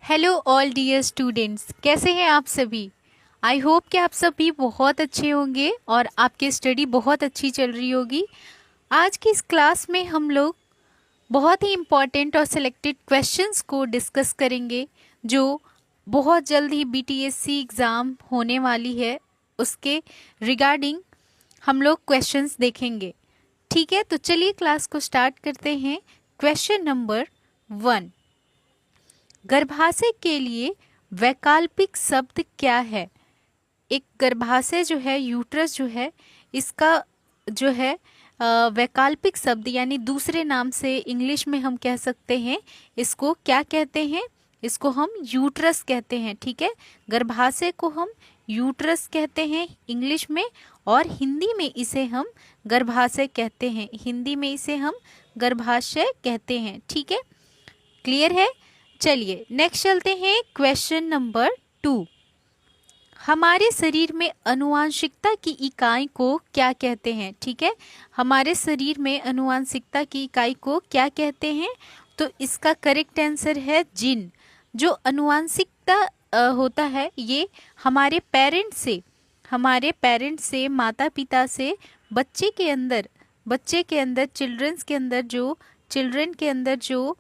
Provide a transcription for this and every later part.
Hello all dear students, कैसे हैं आप सभी। आई होप कि आप सभी बहुत अच्छे होंगे और आपकी स्टडी बहुत अच्छी चल रही होगी। आज की इस क्लास में हम लोग बहुत ही इम्पॉर्टेंट और सिलेक्टेड क्वेश्चंस को डिस्कस करेंगे जो बहुत जल्द ही बीटीएससी एग्ज़ाम होने वाली है, उसके रिगार्डिंग हम लोग क्वेश्चंस देखेंगे। ठीक है, तो चलिए क्लास को स्टार्ट करते हैं। क्वेश्चन नंबर 1, गर्भाशय के लिए वैकल्पिक शब्द क्या है। एक गर्भाशय जो है, यूट्रस जो है, इसका जो है वैकल्पिक शब्द यानी दूसरे नाम से इंग्लिश में हम कह सकते हैं, इसको क्या कहते हैं, इसको हम यूट्रस कहते हैं। ठीक है, गर्भाशय को हम यूट्रस कहते हैं इंग्लिश में, और हिंदी में इसे हम गर्भाशय कहते हैं। हिंदी में इसे हम गर्भाशय कहते हैं। ठीक है, क्लियर है। चलिए नेक्स्ट चलते हैं। क्वेश्चन नंबर 2, हमारे शरीर में आनुवंशिकता की इकाई को क्या कहते हैं। ठीक है, हमारे शरीर में आनुवंशिकता की इकाई को क्या कहते हैं, तो इसका करेक्ट आंसर है जीन। जो आनुवंशिकता होता है ये हमारे पेरेंट्स से माता पिता से बच्चे के अंदर चिल्ड्रन के अंदर जो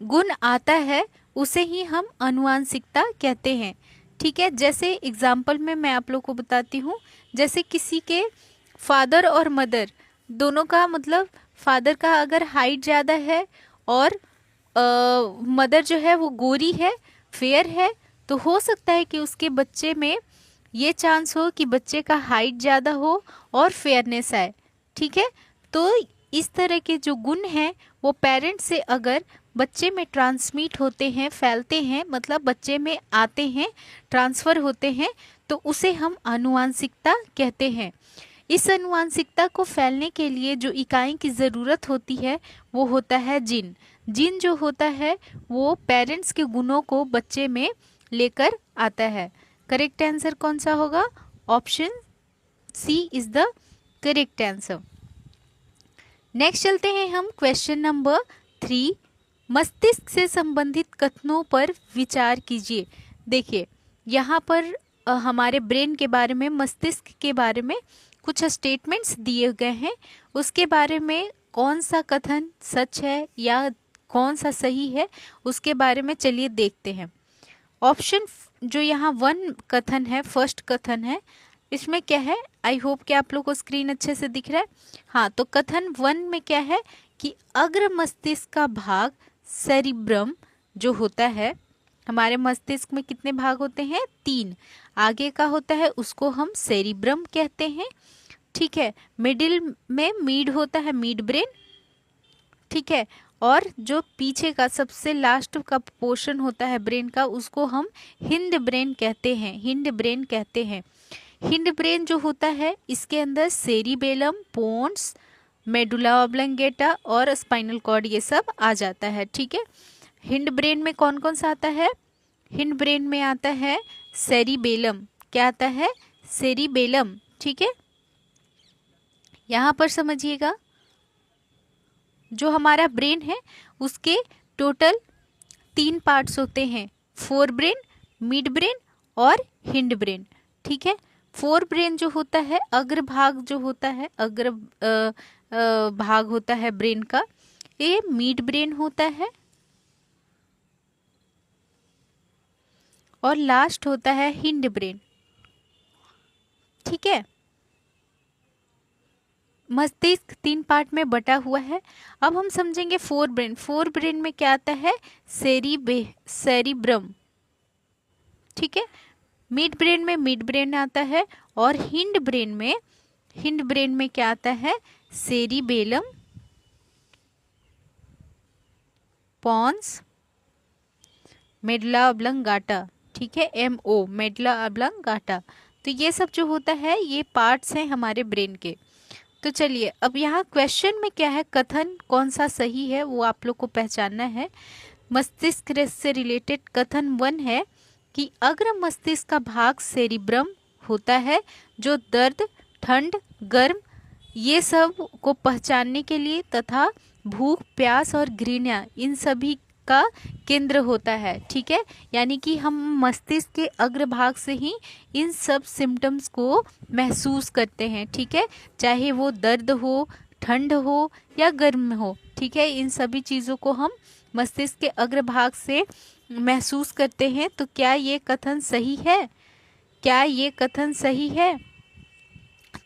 गुण आता है उसे ही हम आनुवंशिकता कहते हैं। ठीक है, जैसे एग्जाम्पल में मैं आप लोग को बताती हूँ। जैसे किसी के फादर और मदर दोनों का, मतलब फादर का अगर हाइट ज़्यादा है और मदर जो है वो गोरी है, फेयर है, तो हो सकता है कि उसके बच्चे में ये चांस हो कि बच्चे का हाइट ज़्यादा हो और फेयरनेस आए। ठीक है, तो इस तरह के जो गुण हैं वो पेरेंट्स से अगर बच्चे में ट्रांसमिट होते हैं, फैलते हैं, मतलब बच्चे में आते हैं, ट्रांसफ़र होते हैं, तो उसे हम आनुवंशिकता कहते हैं। इस आनुवंशिकता को फैलने के लिए जो इकाई की ज़रूरत होती है वो होता है जीन। जीन जो होता है वो पेरेंट्स के गुणों को बच्चे में लेकर आता है। करेक्ट आंसर कौन सा होगा? Option C is the correct answer. Next चलते हैं हम क्वेश्चन नंबर 3, मस्तिष्क से संबंधित कथनों पर विचार कीजिए। देखिए यहाँ पर हमारे ब्रेन के बारे में, मस्तिष्क के बारे में कुछ स्टेटमेंट्स दिए गए हैं। उसके बारे में कौन सा कथन सच है या कौन सा सही है, उसके बारे में चलिए देखते हैं। ऑप्शन जो यहाँ 1 कथन है, फर्स्ट कथन है, इसमें क्या है? आई होप कि आप लोग को स्क्रीन अच्छे से दिख रहा है। हाँ, तो कथन 1 में क्या है कि अग्र मस्तिष्क का भाग सेरिब्रम जो होता है, हमारे मस्तिष्क में कितने भाग होते हैं? 3। आगे का होता है उसको हम सेरिब्रम कहते हैं। ठीक है, मिडिल में मिड होता है, मिड ब्रेन। ठीक है, और जो पीछे का सबसे लास्ट का पोर्शन होता है ब्रेन का, उसको हम हिंड ब्रेन कहते हैं। हिंड ब्रेन जो होता है इसके अंदर सेरिबेलम, पोन्स, मेडुला ऑब्लंगेटा और स्पाइनल कॉर्ड ये सब आ जाता है। ठीक है, हिंड ब्रेन में कौन कौन सा आता है? हिंड ब्रेन में आता है सेरिबेलम। क्या आता है? सेरिबेलम। ठीक है, यहाँ पर समझिएगा, जो हमारा ब्रेन है उसके टोटल 3 पार्ट्स होते हैं, फोर ब्रेन, मिड ब्रेन और हिंड ब्रेन। ठीक है, फोर ब्रेन जो होता है, अग्र भाग जो होता है, भाग होता है ब्रेन का, ये मिड ब्रेन होता है, और लास्ट होता है हिंड ब्रेन। ठीक है, मस्तिष्क 3 पार्ट में बटा हुआ है। अब हम समझेंगे फोर ब्रेन में क्या आता है? सेरिब्रम। ठीक है, मिड ब्रेन में मिड ब्रेन आता है, और हिंड ब्रेन में क्या आता है? Cerebellum, pons, medulla oblongata. ठीक है, MO, मेडुला ऑब्लंगाटा। तो ये सब जो होता है ये पार्ट्स हैं हमारे ब्रेन के। तो चलिए अब यहाँ क्वेश्चन में क्या है, कथन कौन सा सही है वो आप लोग को पहचानना है। मस्तिष्क से रिलेटेड कथन 1 है कि अग्र मस्तिष्क का भाग सेरिब्रम होता है, जो दर्द, ठंड, गर्म ये सब को पहचानने के लिए तथा भूख, प्यास और घृणा इन सभी का केंद्र होता है। ठीक है, यानी कि हम मस्तिष्क के अग्रभाग से ही इन सब सिम्टम्स को महसूस करते हैं। ठीक है, चाहे वो दर्द हो, ठंड हो या गर्म हो। ठीक है, इन सभी चीज़ों को हम मस्तिष्क के अग्रभाग से महसूस करते हैं। तो क्या ये कथन सही है? क्या ये कथन सही है?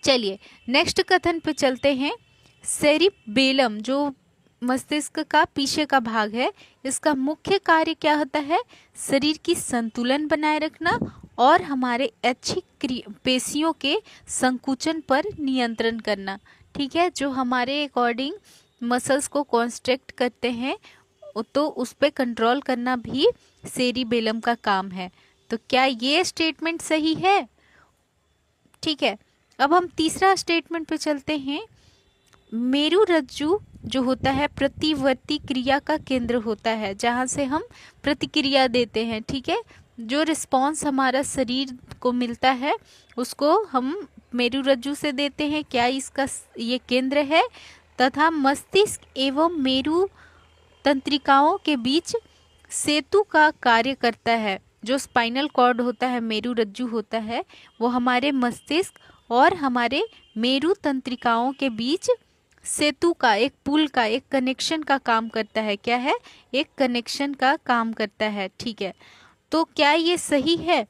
चलिए नेक्स्ट कथन पे चलते हैं। सेरिबेलम जो मस्तिष्क का पीछे का भाग है, इसका मुख्य कार्य क्या होता है? शरीर की संतुलन बनाए रखना और हमारे ऐच्छिक पेशियों के संकुचन पर नियंत्रण करना। ठीक है, जो हमारे अकॉर्डिंग मसल्स को कॉन्स्ट्रिक्ट करते हैं तो उस पर कंट्रोल करना भी सेरिबेलम का काम है। तो क्या ये स्टेटमेंट सही है? ठीक है, अब हम तीसरा स्टेटमेंट पे चलते हैं। मेरुरज्जु जो होता है प्रतिवर्ती क्रिया का केंद्र होता है, जहाँ से हम प्रतिक्रिया देते हैं। ठीक है, जो रिस्पॉन्स हमारा शरीर को मिलता है उसको हम मेरुरज्जु से देते हैं। क्या इसका ये केंद्र है? तथा मस्तिष्क एवं मेरु तंत्रिकाओं के बीच सेतु का कार्य करता है। जो स्पाइनल कॉर्ड होता है, मेरुरज्जु होता है, वो हमारे मस्तिष्क और हमारे मेरु तंत्रिकाओं के बीच सेतु का, एक पुल का, एक कनेक्शन का काम करता है। क्या है? एक कनेक्शन का काम करता है। ठीक है, तो क्या ये सही है?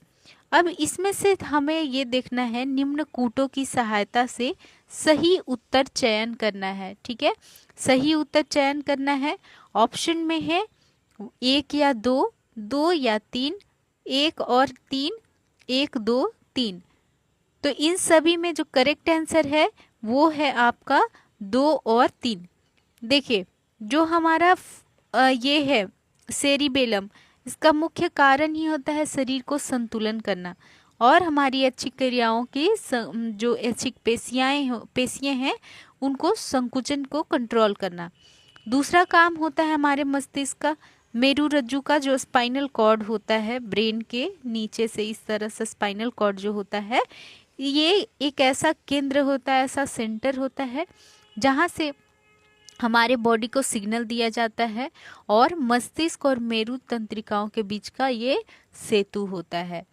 अब इसमें से हमें ये देखना है, निम्न कूटों की सहायता से सही उत्तर चयन करना है। ठीक है, सही उत्तर चयन करना है। ऑप्शन में है 1 या 2, 2 या 3, 1 और 3, 1 2 3। तो इन सभी में जो करेक्ट आंसर है वो है आपका 2 और 3। देखिए, जो हमारा ये है सेरिबेलम, इसका मुख्य कारण ही होता है शरीर को संतुलन करना और हमारी ऐच्छिक क्रियाओं की जो ऐच्छिक पेशियां हैं उनको संकुचन को कंट्रोल करना। दूसरा काम होता है हमारे मस्तिष्क का, मेरुरज्जु का जो स्पाइनल कॉर्ड होता है, ब्रेन के नीचे से इस तरह से स्पाइनल कॉर्ड जो होता है, ये एक ऐसा केंद्र होता है, ऐसा सेंटर होता है जहाँ से हमारे बॉडी को सिग्नल दिया जाता है और मस्तिष्क और मेरु तंत्रिकाओं के बीच का ये सेतु होता है।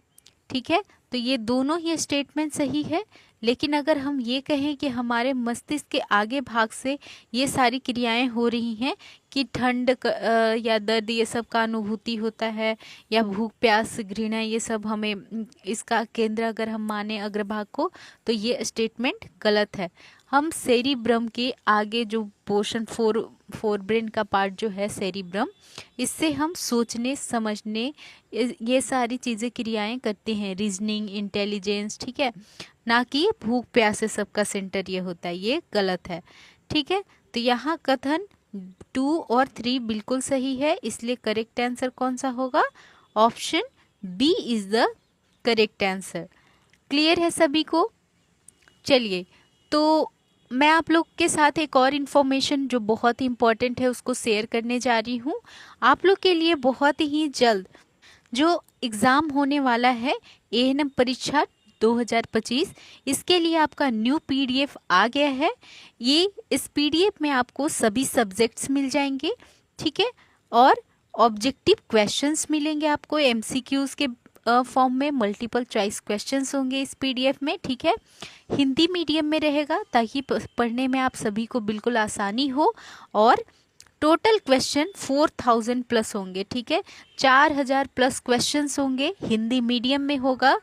ठीक है, तो ये दोनों ही स्टेटमेंट सही है। लेकिन अगर हम ये कहें कि हमारे मस्तिष्क के आगे भाग से ये सारी क्रियाएं हो रही हैं कि ठंड या दर्द ये सब का अनुभूति होता है, या भूख प्यास घृणा, ये सब हमें इसका केंद्र अगर हम माने अग्रभाग को, तो ये स्टेटमेंट गलत है। हम सेरिब्रम के आगे जो पोर्शन फोर ब्रेन का पार्ट जो है सेरिब्रम, इससे हम सोचने समझने ये सारी चीज़ें क्रियाएं करते हैं, रीजनिंग, इंटेलिजेंस। ठीक है, ना कि भूख प्यास से सबका सेंटर ये होता है, ये गलत है। ठीक है, तो यहाँ कथन 2 और 3 बिल्कुल सही है, इसलिए करेक्ट आंसर कौन सा होगा? Option B is the correct answer. Clear है सभी को? चलिए, तो मैं आप लोग के साथ एक और इन्फॉर्मेशन जो बहुत ही इम्पोर्टेंट है उसको शेयर करने जा रही हूँ। आप लोग के लिए बहुत ही जल्द जो एग्ज़ाम होने वाला है एएनएम परीक्षा 2025, इसके लिए आपका न्यू पीडीएफ आ गया है। ये इस पीडीएफ में आपको सभी सब्जेक्ट्स मिल जाएंगे। ठीक है, और ऑब्जेक्टिव क्वेश्चंस मिलेंगे आपको एमसीक्यूज के फॉर्म में, मल्टीपल चॉइस क्वेश्चंस होंगे इस पीडीएफ में। ठीक है, हिंदी मीडियम में रहेगा ताकि पढ़ने में आप सभी को बिल्कुल आसानी हो। और टोटल क्वेश्चन 4000 प्लस होंगे। ठीक है, 4000 प्लस क्वेश्चंस होंगे, हिंदी मीडियम में होगा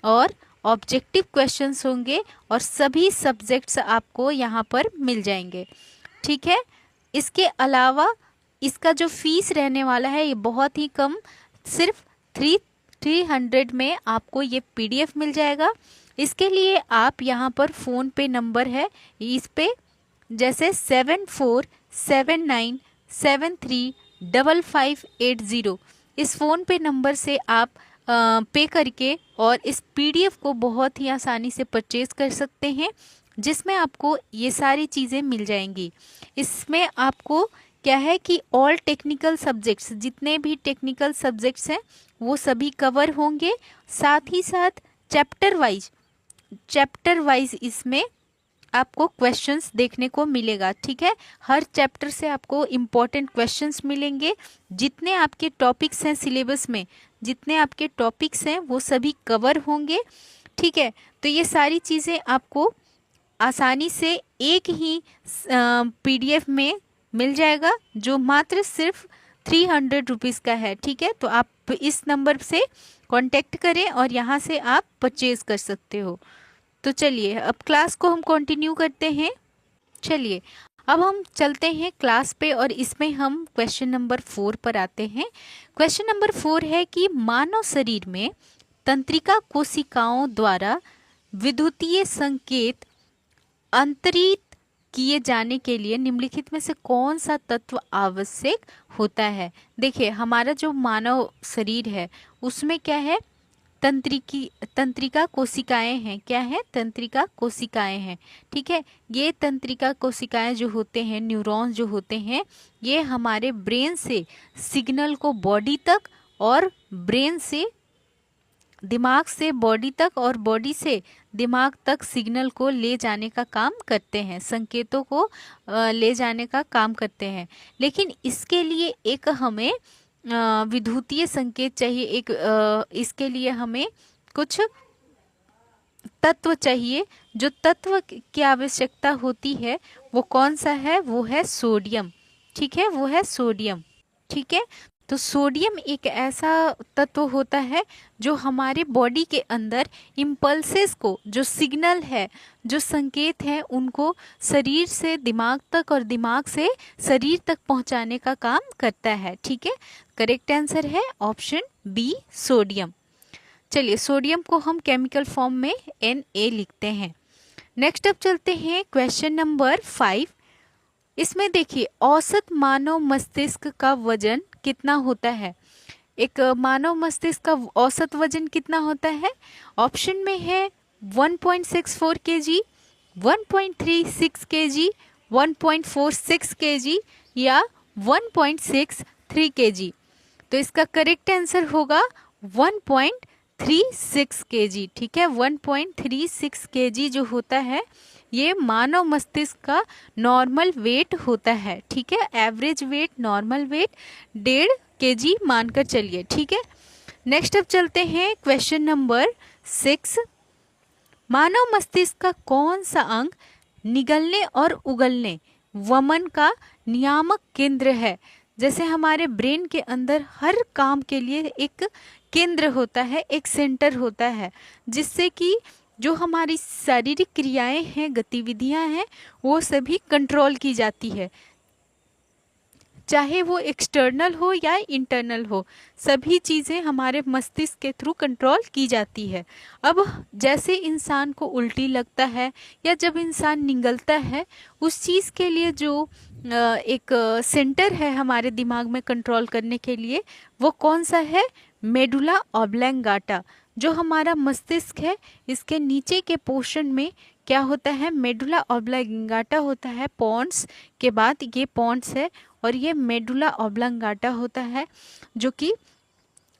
और ऑब्जेक्टिव क्वेश्चंस होंगे और सभी सब्जेक्ट्स आपको यहाँ पर मिल जाएंगे। ठीक है, इसके अलावा इसका जो फीस रहने वाला है ये बहुत ही कम, सिर्फ 300 में आपको ये पीडीएफ मिल जाएगा। इसके लिए आप यहाँ पर फ़ोन पे नंबर है, इस पे जैसे 7479735580, इस फ़ोन पे नंबर से आप पे करके और इस पीडीएफ को बहुत ही आसानी से परचेज कर सकते हैं, जिसमें आपको ये सारी चीज़ें मिल जाएंगी। इसमें आपको क्या है कि ऑल टेक्निकल सब्जेक्ट्स, जितने भी टेक्निकल सब्जेक्ट्स हैं वो सभी कवर होंगे। साथ ही साथ चैप्टर वाइज इसमें आपको क्वेश्चंस देखने को मिलेगा, ठीक है। हर चैप्टर से आपको इम्पोर्टेंट क्वेश्चंस मिलेंगे। जितने आपके टॉपिक्स हैं सिलेबस में, जितने आपके टॉपिक्स हैं वो सभी कवर होंगे, ठीक है। तो ये सारी चीज़ें आपको आसानी से एक ही PDF में मिल जाएगा, जो मात्र सिर्फ 300 रुपीज़ का है, ठीक है। तो आप इस नंबर से कांटेक्ट करें और यहाँ से आप परचेज कर सकते हो। तो चलिए अब क्लास को हम कंटिन्यू करते हैं। चलिए अब हम चलते हैं क्लास पे और इसमें हम क्वेश्चन नंबर 4 पर आते हैं। क्वेश्चन नंबर 4 है कि मानव शरीर में तंत्रिका कोशिकाओं द्वारा विद्युतीय संकेत अंतरित किए जाने के लिए निम्नलिखित में से कौन सा तत्व आवश्यक होता है। देखिए हमारा जो मानव शरीर है उसमें क्या है, तंत्रिका कोशिकाएं हैं। क्या है? तंत्रिका कोशिकाएं हैं, ठीक है। ये तंत्रिका कोशिकाएं जो होते हैं, न्यूरॉन्स जो होते हैं, ये हमारे ब्रेन से सिग्नल को बॉडी तक और ब्रेन से दिमाग से बॉडी तक और बॉडी से दिमाग तक सिग्नल को ले जाने का काम करते हैं, संकेतों को ले जाने का काम करते हैं। लेकिन इसके लिए एक हमें विद्युतीय संकेत चाहिए, इसके लिए हमें कुछ तत्व चाहिए। जो तत्व की आवश्यकता होती है वो कौन सा है? वो है सोडियम, ठीक है, वो है सोडियम, ठीक है। तो सोडियम एक ऐसा तत्व होता है जो हमारे बॉडी के अंदर इम्पल्सेस को, जो सिग्नल है, जो संकेत है, उनको शरीर से दिमाग तक और दिमाग से शरीर तक पहुंचाने का काम करता है, ठीक है। करेक्ट आंसर है ऑप्शन बी, सोडियम। चलिए सोडियम को हम केमिकल फॉर्म में Na लिखते हैं। नेक्स्ट अब चलते हैं क्वेश्चन नंबर 5। इसमें देखिए औसत मानव मस्तिष्क का वजन कितना होता है। एक मानव मस्तिष्क का औसत वजन कितना होता है? ऑप्शन में है 1.64 kg, 1.36 kg, 1.46 kg या 1.63 kg। तो इसका करेक्ट आंसर होगा 1.36 kg, ठीक है। 1.36 kg जो होता है ये मानव मस्तिष्क का नॉर्मल वेट होता है, ठीक है। Average weight, normal weight 1.5 kg मानकर चलिए, ठीक है। नेक्स्ट अब चलते हैं क्वेश्चन नंबर 6। मानव मस्तिष्क का कौन सा अंग निगलने और उगलने वमन का नियामक केंद्र है। जैसे हमारे ब्रेन के अंदर हर काम के लिए एक केंद्र होता है, एक सेंटर होता है, जिससे कि जो हमारी शारीरिक क्रियाएं हैं, गतिविधियां हैं, वो सभी कंट्रोल की जाती है, चाहे वो एक्सटर्नल हो या इंटरनल हो, सभी चीज़ें हमारे मस्तिष्क के थ्रू कंट्रोल की जाती है। अब जैसे इंसान को उल्टी लगता है या जब इंसान निगलता है, उस चीज़ के लिए जो एक सेंटर है हमारे दिमाग में कंट्रोल करने के लिए, वो कौन सा है? Medulla oblongata. जो हमारा मस्तिष्क है, इसके नीचे के पोर्शन में क्या होता है? मेडुला ऑब्लंगाटा होता है। पॉन्स के बाद ये पॉन्स है और ये मेडुला ऑब्लंगाटा होता है, जो कि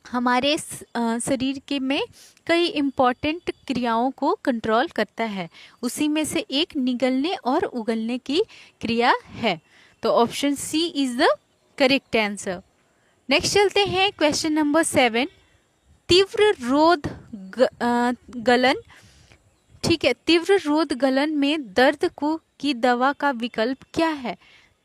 हमारे शरीर के में कई इम्पॉर्टेंट क्रियाओं को कंट्रोल करता है। उसी में से एक निगलने और उगलने की क्रिया है। तो option C is the correct answer. Next चलते हैं क्वेश्चन नंबर 7। तीव्र रोध गलन, ठीक है। तीव्र रोध गलन में दर्द को की दवा का विकल्प क्या है?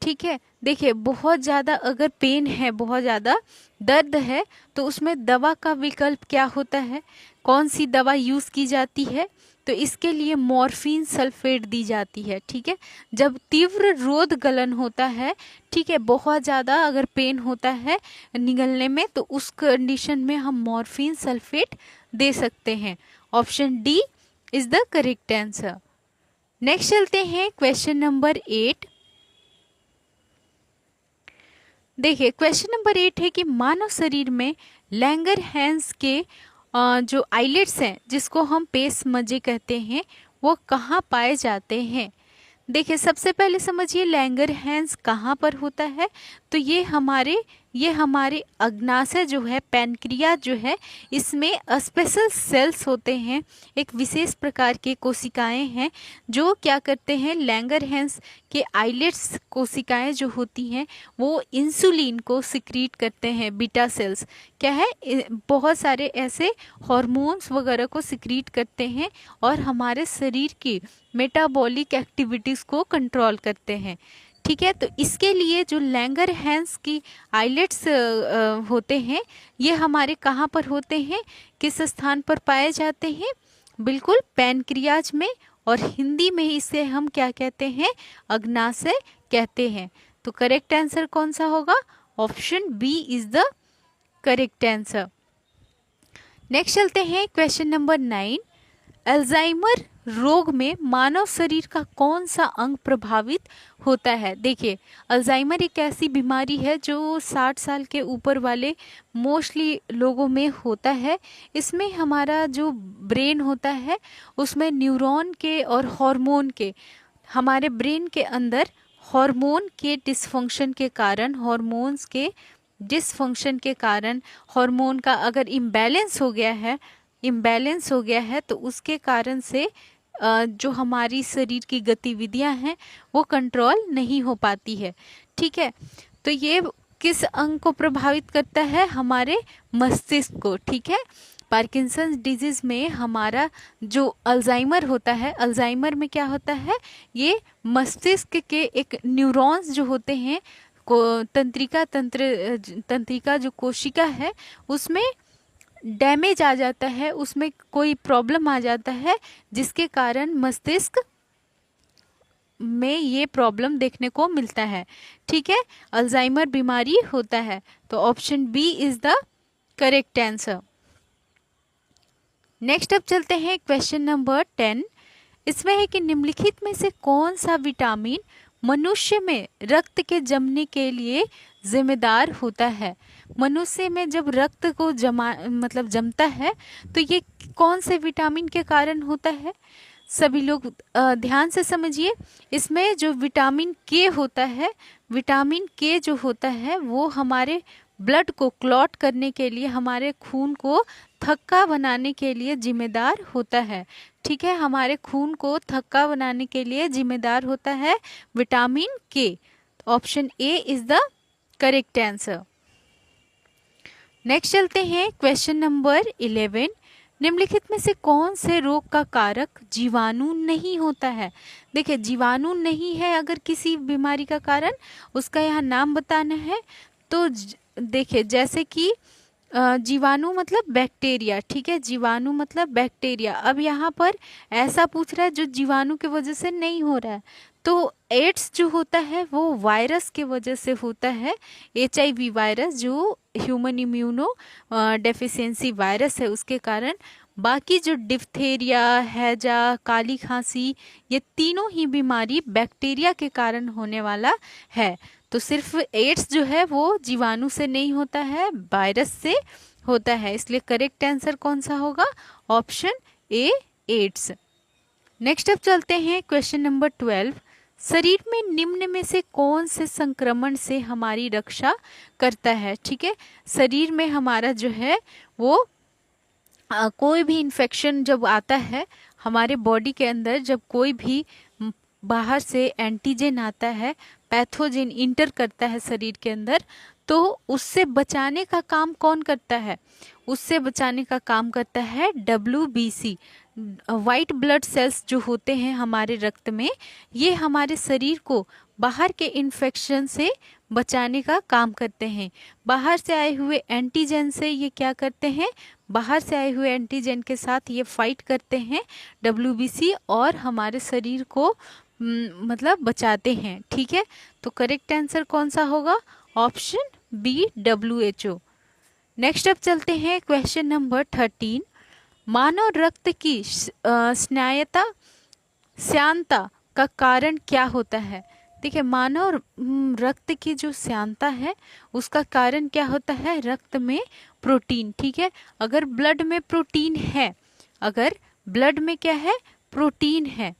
ठीक है, देखिए बहुत ज़्यादा अगर पेन है, बहुत ज़्यादा दर्द है, तो उसमें दवा का विकल्प क्या होता है? कौन सी दवा यूज़ की जाती है? तो इसके लिए मॉर्फिन सल्फेट दी जाती है, ठीक है। जब तीव्र रोध गलन होता है, ठीक है, बहुत ज़्यादा अगर पेन होता है निगलने में, तो उस कंडीशन में हम मॉर्फिन सल्फेट दे सकते हैं। Option D is the correct answer. Next चलते हैं क्वेश्चन नंबर 8। देखिए क्वेश्चन नंबर 8 है कि मानव शरीर में लैंगरहैंस के जो आइलेट्स हैं, जिसको हम पेस मज्जे कहते हैं, वो कहाँ पाए जाते हैं? देखिए सबसे पहले समझिए लैंगरहैंस कहाँ पर होता है। तो ये हमारे ये हमारे अग्नाशय जो है, पैनक्रियाज जो है, इसमें स्पेशल सेल्स होते हैं, एक विशेष प्रकार के कोशिकाएं हैं जो क्या करते हैं, लैंगरहैंस के आइलेट्स कोशिकाएं जो होती हैं वो इंसुलिन को सिक्रीट करते हैं। बीटा सेल्स क्या है, बहुत सारे ऐसे हॉर्मोन्स वगैरह को सिक्रीट करते हैं और हमारे शरीर की मेटाबॉलिक एक्टिविटीज़ को कंट्रोल करते हैं। ठीक है, तो इसके लिए जो लैंगरहैंस की आइलेट्स होते हैं, ये हमारे कहाँ पर होते हैं, किस स्थान पर पाए जाते हैं, बिल्कुल पैनक्रियाज में, और हिंदी में इसे हम क्या कहते हैं, अग्नाशय कहते हैं। तो करेक्ट आंसर कौन सा होगा, option B is the correct answer. Next चलते हैं क्वेश्चन नंबर 9। अल्जाइमर रोग में मानव शरीर का कौन सा अंग प्रभावित होता है। देखिए, अल्जाइमर एक ऐसी बीमारी है जो 60 साल के ऊपर वाले मोस्टली लोगों में होता है। इसमें हमारा जो ब्रेन होता है उसमें न्यूरॉन के और हार्मोन के, हमारे ब्रेन के अंदर हार्मोन के डिसफंक्शन के कारण, हार्मोन्स के डिसफंक्शन के कारण, हार्मोन का अगर इम्बैलेंस हो गया है तो उसके कारण से जो हमारी शरीर की गतिविधियां हैं वो कंट्रोल नहीं हो पाती है। ठीक है, तो ये किस अंग को प्रभावित करता है, हमारे मस्तिष्क को। ठीक है, पार्किंसंस डिजीज में हमारा जो अल्जाइमर होता है, अल्जाइमर में क्या होता है, ये मस्तिष्क के एक न्यूरॉन्स जो होते हैं को तंत्रिका जो कोशिका है उसमें डैमेज आ जाता है, उसमें कोई प्रॉब्लम आ जाता है जिसके कारण मस्तिष्क में ये प्रॉब्लम देखने को मिलता है। ठीक है, अल्जाइमर बीमारी होता है, तो option B is the correct answer. Next अब चलते हैं क्वेश्चन नंबर 10। इसमें है कि निम्नलिखित में से कौन सा विटामिन मनुष्य में रक्त के जमने के लिए जिम्मेदार होता है। मनुष्य में जब रक्त को जमता है तो ये कौन से विटामिन के कारण होता है। सभी लोग ध्यान से समझिए। इसमें जो विटामिन के होता है, विटामिन के जो होता है वो हमारे ब्लड को क्लॉट करने के लिए, हमारे खून को थक्का बनाने के लिए जिम्मेदार होता है। ठीक है, हमारे खून को थक्का बनाने के लिए जिम्मेदार होता है विटामिन के। Option A is the correct answer. Next चलते हैं क्वेश्चन नंबर 11। निम्नलिखित में से कौन से रोग का कारक जीवाणु नहीं होता है। देखिए, जीवाणु नहीं है अगर किसी बीमारी का कारण, उसका यहाँ नाम बताना है। तो देखिए, जैसे कि जीवाणु मतलब बैक्टीरिया। ठीक है, जीवाणु मतलब बैक्टीरिया। अब यहाँ पर ऐसा पूछ रहा है जो जीवाणु की वजह से नहीं हो रहा है, तो एड्स जो होता है वो वायरस के वजह से होता है। HIV वायरस जो ह्यूमन इम्यूनो डेफिशिएंसी वायरस है उसके कारण। बाकी जो डिप्थेरिया, हैजा, काली खांसी, ये तीनों ही बीमारी बैक्टीरिया के कारण होने वाला है। तो सिर्फ एड्स जो है वो जीवाणु से नहीं होता है, वायरस से होता है। इसलिए करेक्ट आंसर कौन सा होगा, ऑप्शन ए एड्स। नेक्स्ट अब चलते हैं क्वेश्चन नंबर 12। शरीर में निम्न में से कौन से संक्रमण से हमारी रक्षा करता है। ठीक है, शरीर में हमारा जो है वो कोई भी इन्फेक्शन जब आता है हमारे बॉडी के अंदर, जब कोई भी बाहर से एंटीजन आता है, पैथोजन इंटर करता है शरीर के अंदर, तो उससे बचाने का काम कौन करता है, उससे बचाने का काम करता है WBC, वाइट ब्लड सेल्स जो होते हैं हमारे रक्त में। ये हमारे शरीर को बाहर के इन्फेक्शन से बचाने का काम करते हैं। बाहर से आए हुए एंटीजन से ये क्या करते हैं, बाहर से आए हुए एंटीजन के साथ ये फाइट करते हैं WBC, और हमारे शरीर को मतलब बचाते हैं। ठीक है, तो करेक्ट आंसर कौन सा होगा, ऑप्शन बी WHO। नेक्स्ट अब चलते हैं क्वेश्चन नंबर 13। मानव रक्त की श्यानता का कारण क्या होता है। देखिए, मानव रक्त की जो श्यानता है उसका कारण क्या होता है, रक्त में प्रोटीन। ठीक है, अगर ब्लड में प्रोटीन है, अगर ब्लड में क्या है, प्रोटीन है,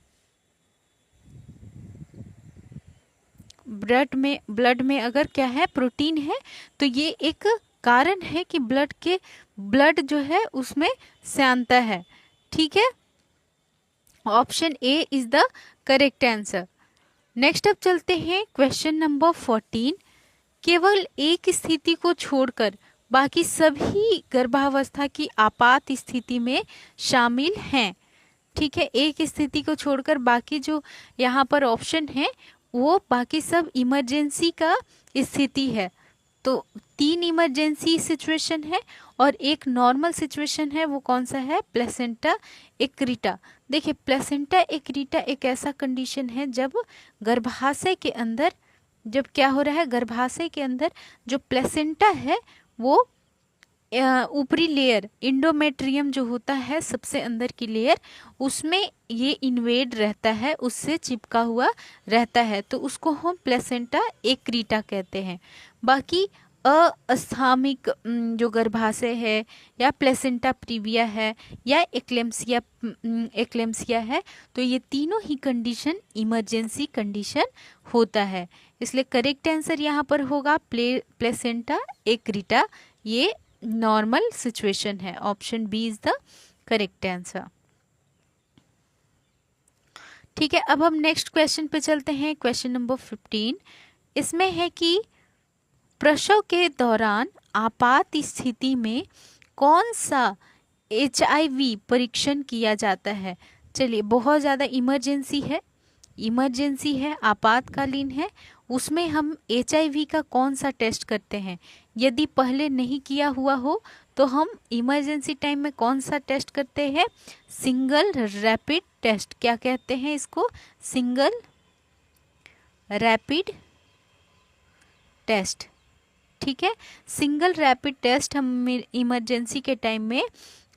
ब्लड में अगर क्या है, प्रोटीन है, तो ये एक कारण है कि ब्लड जो है उसमें श्यानता है। ठीक है, option A is the correct answer. Next अब चलते हैं क्वेश्चन नंबर 14। केवल एक स्थिति को छोड़कर बाकी सभी गर्भावस्था की आपात स्थिति में शामिल हैं। ठीक है, एक स्थिति को छोड़कर बाकी जो यहाँ पर ऑप्शन है वो बाकी सब इमरजेंसी का स्थिति है। तो 3 इमरजेंसी सिचुएशन है और एक नॉर्मल सिचुएशन है, वो कौन सा है, प्लेसेंटा एक्रीटा। देखिए प्लेसेंटा एक्रीटा एक ऐसा कंडीशन है जब गर्भाशय के अंदर, जब क्या हो रहा है, गर्भाशय के अंदर जो प्लेसेंटा है वो ऊपरी लेयर इंडोमेट्रियम जो होता है सबसे अंदर की लेयर, उसमें ये इन्वेड रहता है, उससे चिपका हुआ रहता है, तो उसको हम प्लेसेंटा एक्रीटा कहते हैं। बाकी अस्थामिक जो गर्भाशय है या प्लेसेंटा प्रीविया है या एक्लेम्सिया है, तो ये तीनों ही कंडीशन इमरजेंसी कंडीशन होता है। इसलिए करेक्ट आंसर यहाँ पर होगा प्लेसेंटा एक्रीटा, ये नॉर्मल सिचुएशन है। Option B is the correct answer. ठीक है, अब हम नेक्स्ट क्वेश्चन पे चलते हैं, क्वेश्चन नंबर 15। इसमें है कि प्रसव के दौरान आपात स्थिति में कौन सा HIV परीक्षण किया जाता है। चलिए, बहुत ज़्यादा इमरजेंसी है, आपातकालीन है, उसमें हम HIV का कौन सा टेस्ट करते हैं। यदि पहले नहीं किया हुआ हो तो हम इमरजेंसी टाइम में कौन सा टेस्ट करते हैं, सिंगल रैपिड टेस्ट। क्या कहते हैं इसको, सिंगल रैपिड टेस्ट। ठीक है, सिंगल रैपिड टेस्ट हम इमरजेंसी के टाइम में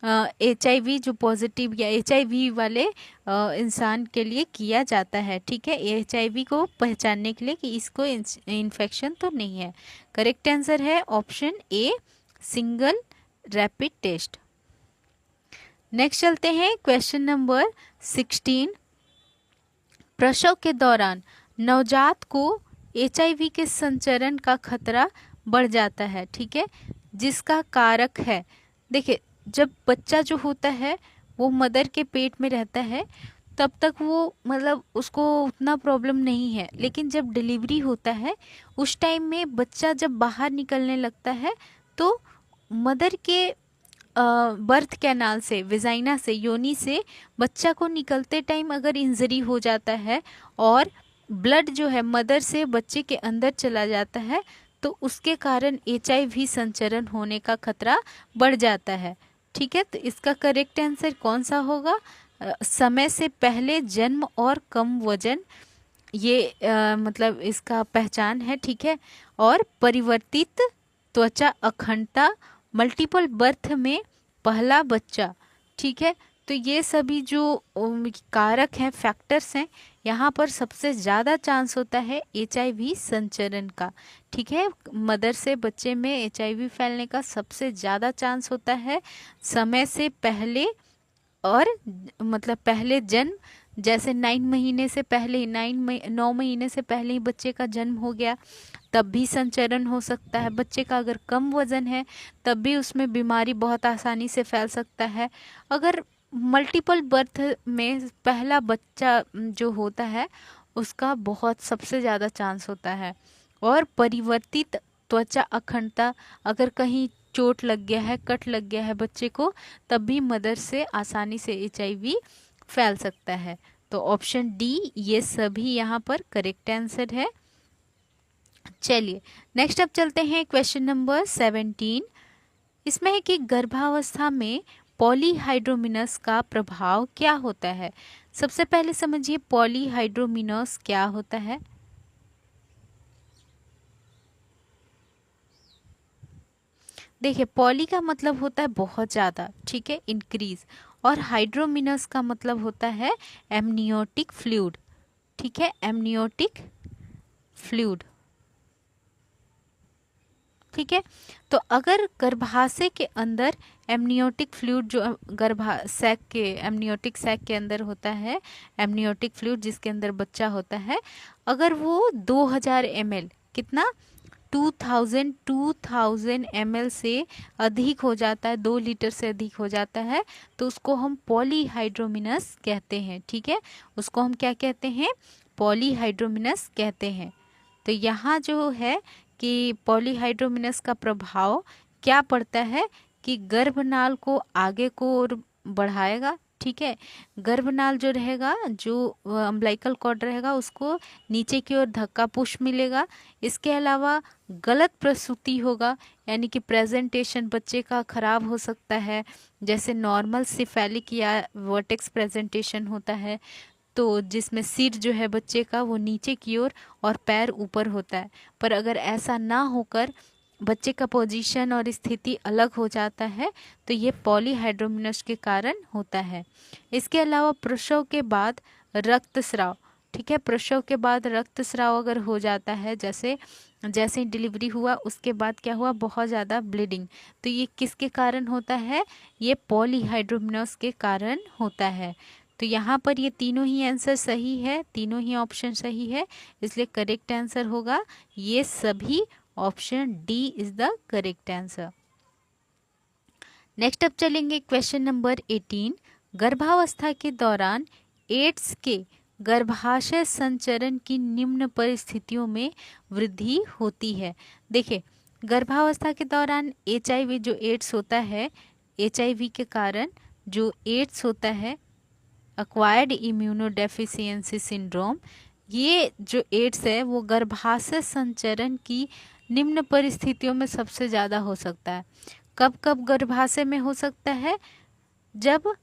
HIV जो पॉजिटिव या HIV वाले इंसान के लिए किया जाता है। ठीक है, HIV को पहचानने के लिए कि इसको इन्फेक्शन तो नहीं है। करेक्ट आंसर है option A, single rapid test. Next चलते हैं क्वेश्चन नंबर 16। प्रसव के दौरान नवजात को HIV के संचरण का खतरा बढ़ जाता है। ठीक है, जिसका कारक है, देखिए जब बच्चा जो होता है वो मदर के पेट में रहता है तब तक वो मतलब उसको उतना प्रॉब्लम नहीं है, लेकिन जब डिलीवरी होता है उस टाइम में बच्चा जब बाहर निकलने लगता है तो मदर के बर्थ कैनाल से, विजाइना से, योनि से बच्चा को निकलते टाइम अगर इंजरी हो जाता है और ब्लड जो है मदर से बच्चे के अंदर चला जाता है तो उसके कारण HIV संचरण होने का खतरा बढ़ जाता है। ठीक है, तो इसका करेक्ट आंसर कौन सा होगा, समय से पहले जन्म और कम वजन, ये मतलब इसका पहचान है। ठीक है, और परिवर्तित त्वचा अखंडता, मल्टीपल बर्थ में पहला बच्चा। ठीक है, तो ये सभी जो कारक हैं, फैक्टर्स हैं, यहाँ पर सबसे ज़्यादा चांस होता है HIV संचरण का। ठीक है, मदर से बच्चे में HIV फैलने का सबसे ज़्यादा चांस होता है समय से पहले, और मतलब पहले जन्म, जैसे 9 महीने से पहले, 9 महीने से पहले ही बच्चे का जन्म हो गया तब भी संचरण हो सकता है। बच्चे का अगर कम वजन है तब भी उसमें बीमारी बहुत आसानी से फैल सकता है। अगर मल्टीपल बर्थ में पहला बच्चा जो होता है उसका बहुत सबसे ज़्यादा चांस होता है। और परिवर्तित त्वचा अखंडता, अगर कहीं चोट लग गया है, कट लग गया है बच्चे को, तब भी मदर से आसानी से HIV फैल सकता है। तो ऑप्शन डी ये सभी यहाँ पर करेक्ट आंसर है। चलिए नेक्स्ट अब चलते हैं क्वेश्चन नंबर 17। इसमें है कि गर्भावस्था में पॉलीहाइड्रोमिनस का प्रभाव क्या होता है। सबसे पहले समझिए पॉलीहाइड्रोमिनस क्या होता है। देखिए पॉली का मतलब होता है बहुत ज़्यादा, ठीक है, इंक्रीज, और हाइड्रोमिनस का मतलब होता है एमनियोटिक फ्लूइड। ठीक है, एमनियोटिक फ्लूइड। ठीक है। तो अगर गर्भाशय के अंदर एमनियोटिक फ्लूइड जो एमनियोटिक सैक के अंदर होता है, एमनियोटिक फ्लूइड जिसके अंदर बच्चा होता है, अगर वो 2000 ml, कितना, 2000 ml से अधिक हो जाता है, 2 लीटर से अधिक हो जाता है, तो उसको हम पॉलीहाइड्रोमिनस कहते हैं। ठीक है, उसको हम क्या कहते हैं, पॉलीहाइड्रोमिनस कहते हैं। तो यहाँ जो है कि पॉलीहाइड्रोमिनस का प्रभाव क्या पड़ता है कि गर्भनाल को आगे को और बढ़ाएगा। ठीक है, गर्भनाल जो रहेगा, जो अम्बिलिकल कॉर्ड रहेगा, उसको नीचे की ओर धक्का पुश मिलेगा। इसके अलावा गलत प्रसूति होगा, यानी कि प्रेजेंटेशन बच्चे का खराब हो सकता है, जैसे नॉर्मल सिफेलिक या वर्टेक्स प्रेजेंटेशन होता है, तो जिसमें सिर जो है बच्चे का वो नीचे की ओर और पैर ऊपर होता है। पर अगर ऐसा ना होकर बच्चे का पोजीशन और स्थिति अलग हो जाता है तो ये पॉलीहाइड्रोमिनस के कारण होता है। इसके अलावा प्रसव के बाद रक्तस्राव, ठीक है, प्रसव के बाद रक्तस्राव अगर हो जाता है, जैसे जैसे डिलीवरी हुआ उसके बाद क्या हुआ, बहुत ज़्यादा ब्लीडिंग, तो ये किसके कारण होता है, ये पॉलीहाइड्रोमिनस के कारण होता है। तो यहाँ पर ये तीनों ही आंसर सही है, तीनों ही ऑप्शन सही है, इसलिए करेक्ट आंसर होगा ये सभी, option D is the correct answer. Next अब चलेंगे क्वेश्चन नंबर 18। गर्भावस्था के दौरान एड्स के गर्भाशय संचरण की निम्न परिस्थितियों में वृद्धि होती है। देखिए, गर्भावस्था के दौरान HIV जो एड्स होता है, HIV के कारण जो एड्स होता है, एक्वायर्ड इम्यूनोडेफिशिएंसी सिंड्रोम, ये जो एड्स है वो गर्भाशय संचरण की निम्न परिस्थितियों में सबसे ज़्यादा हो सकता है। कब कब गर्भाशय में हो सकता है, जब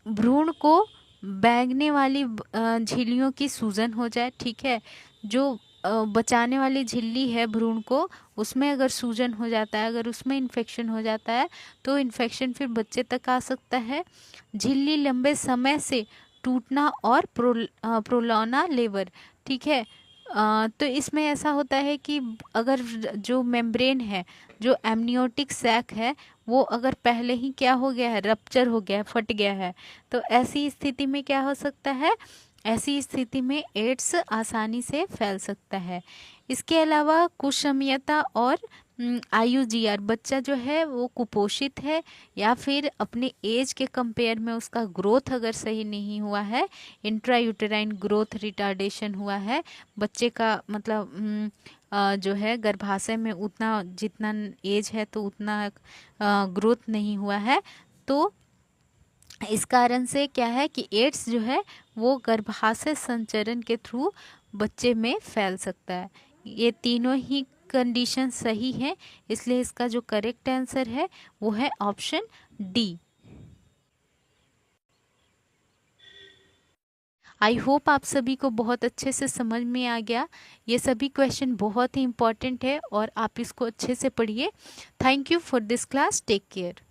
भ्रूण को बैंगने वाली झिल्लियों की सूजन हो जाए। ठीक है, जो बचाने वाली झिल्ली है भ्रूण को, उसमें अगर सूजन हो जाता है, अगर उसमें इन्फेक्शन हो जाता है तो इन्फेक्शन फिर बच्चे तक आ सकता है। झिल्ली लंबे समय से टूटना और प्रोलौना लेबर, ठीक है, तो इसमें ऐसा होता है कि अगर जो मेम्ब्रेन है, जो एमनियोटिक सैक है, वो अगर पहले ही क्या हो गया है, रप्चर हो गया है, फट गया है, तो ऐसी स्थिति में क्या हो सकता है, ऐसी स्थिति में एड्स आसानी से फैल सकता है। इसके अलावा कुसमयता और IUGR, बच्चा जो है वो कुपोषित है या फिर अपने एज के कंपेयर में उसका ग्रोथ अगर सही नहीं हुआ है, इंट्रायूटेराइन ग्रोथ रिटार्डेशन हुआ है, बच्चे का मतलब जो है गर्भाशय में उतना जितना एज है तो उतना ग्रोथ नहीं हुआ है, तो इस कारण से क्या है कि एड्स जो है वो गर्भाशय संचरण के थ्रू बच्चे में फैल सकता है। ये तीनों ही कंडीशन सही है, इसलिए इसका जो करेक्ट आंसर है वो है ऑप्शन डी। आई होप आप सभी को बहुत अच्छे से समझ में आ गया। ये सभी क्वेश्चन बहुत ही इंपॉर्टेंट है और आप इसको अच्छे से पढ़िए। Thank you for this class, take care.